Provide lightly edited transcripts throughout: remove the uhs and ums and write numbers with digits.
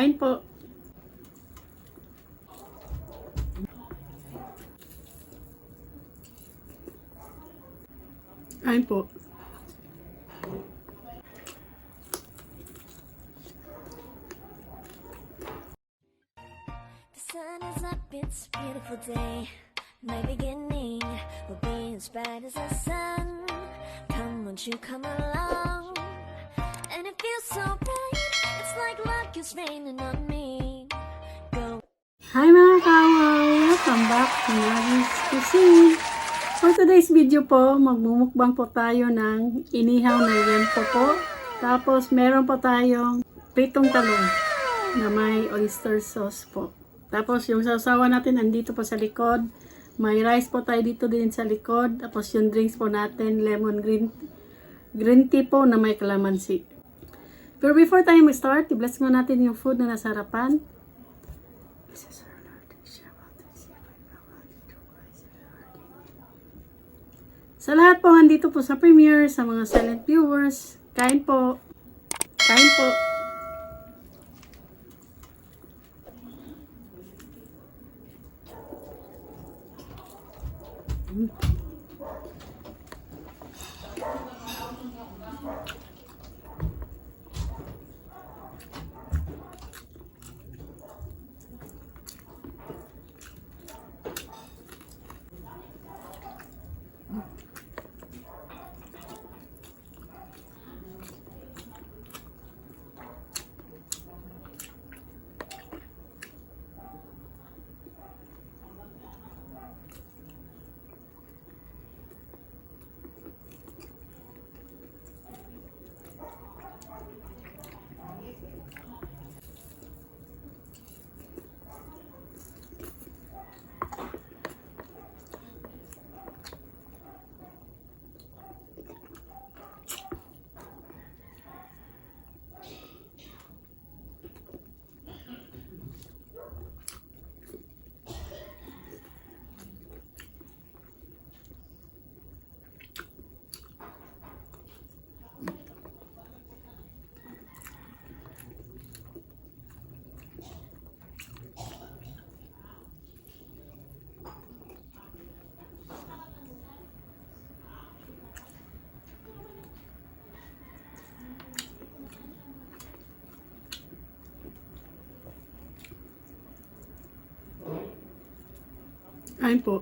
Kain po. Kain po. The sun is up, it's a beautiful day. My beginning will be as bright as the sun. Come, won't you come along? And it feels so bright, it's like luck is raining on me. Go. Hi mga kawaw! Welcome back to Maggy's Cuisine. For today's video po, magmumukbang po tayo ng inihaw na liempo po. Tapos meron po tayong pritong talong na may oyster sauce po. Tapos yung sausawan natin andito po sa likod. May rice po tayo dito din sa likod. Tapos yung drinks po natin, lemon green tea po na may calamansi. Pero before tayo mag-start, i-bless mo natin yung food na nasa harapan. Sa lahat po, andito po sa premiere, sa mga silent viewers, kain po. Kain po. Kain po.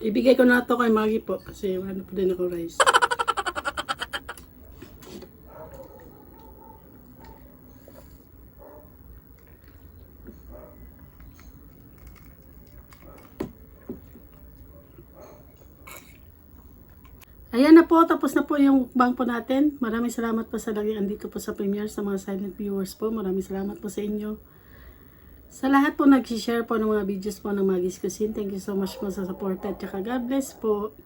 Ibigay ko na to kay Maggy po kasi wala na po din ako rice. Ayan na po, tapos na po yung mukbang po natin. Maraming salamat po sa lagi andito po sa premiere, sa mga silent viewers po. Maraming salamat po sa inyo. Sa lahat po nag-share po ng mga videos po ng Maggy's Cuisine. Thank you so much po sa support at saka God bless po.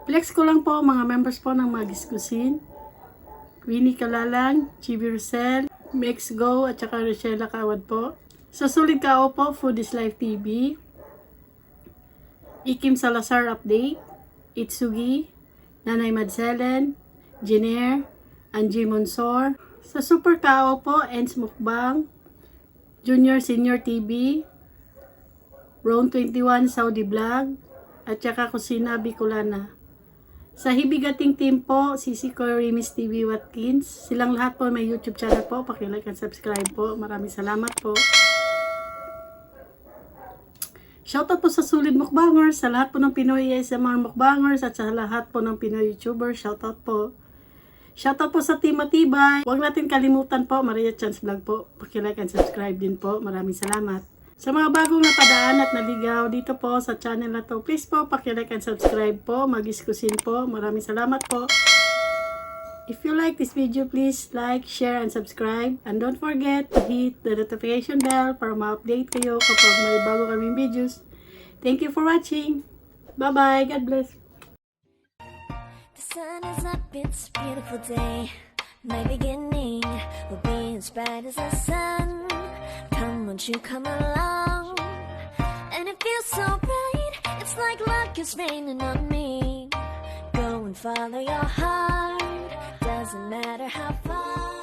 Flex ko lang po mga members po ng Maggy's Cuisine. Winnie Kalalang, Chibi Rosel, Mex Go at saka Rochella Kawad po. Sa Sulit Kao po, Food is Life TV. Ikim Salazar Update. Itsugi, Nanay Madselen, Jenner, Angie Monsor. Sa Super Kao po, Ens Mukbang, Junior Senior TV, Round 21 Saudi Vlog, at saka Kusina Bicolana. Sa Hibigating Team po, Sisi Rimis TV Watkins. Silang lahat po may YouTube channel po. Paki-like and subscribe po. Maraming salamat po. Shoutout po sa Sulit Mukbangers, sa lahat po ng Pinoy ASMR Mukbangers at sa lahat po ng Pinoy YouTubers. Shoutout po. Shoutout po sa Team Matibay. Huwag natin kalimutan po, Maria Chance Vlog po. Paki-like and subscribe din po. Maraming salamat. Sa mga bagong napadaan at naligaw dito po sa channel na to, please po paki-like and subscribe po. Maggy's Cuisine po. Maraming salamat po. If you like this video, please like, share, and subscribe. And don't forget to hit the notification bell para ma-update kayo kapag may bago kaming videos. Thank you for watching. Bye-bye. God bless. The sun is up, it's a beautiful day. My beginning will be as bright as the sun. Come, won't you come along? And it feels so bright, it's like luck is raining on me. Go and follow your heart, doesn't matter how far.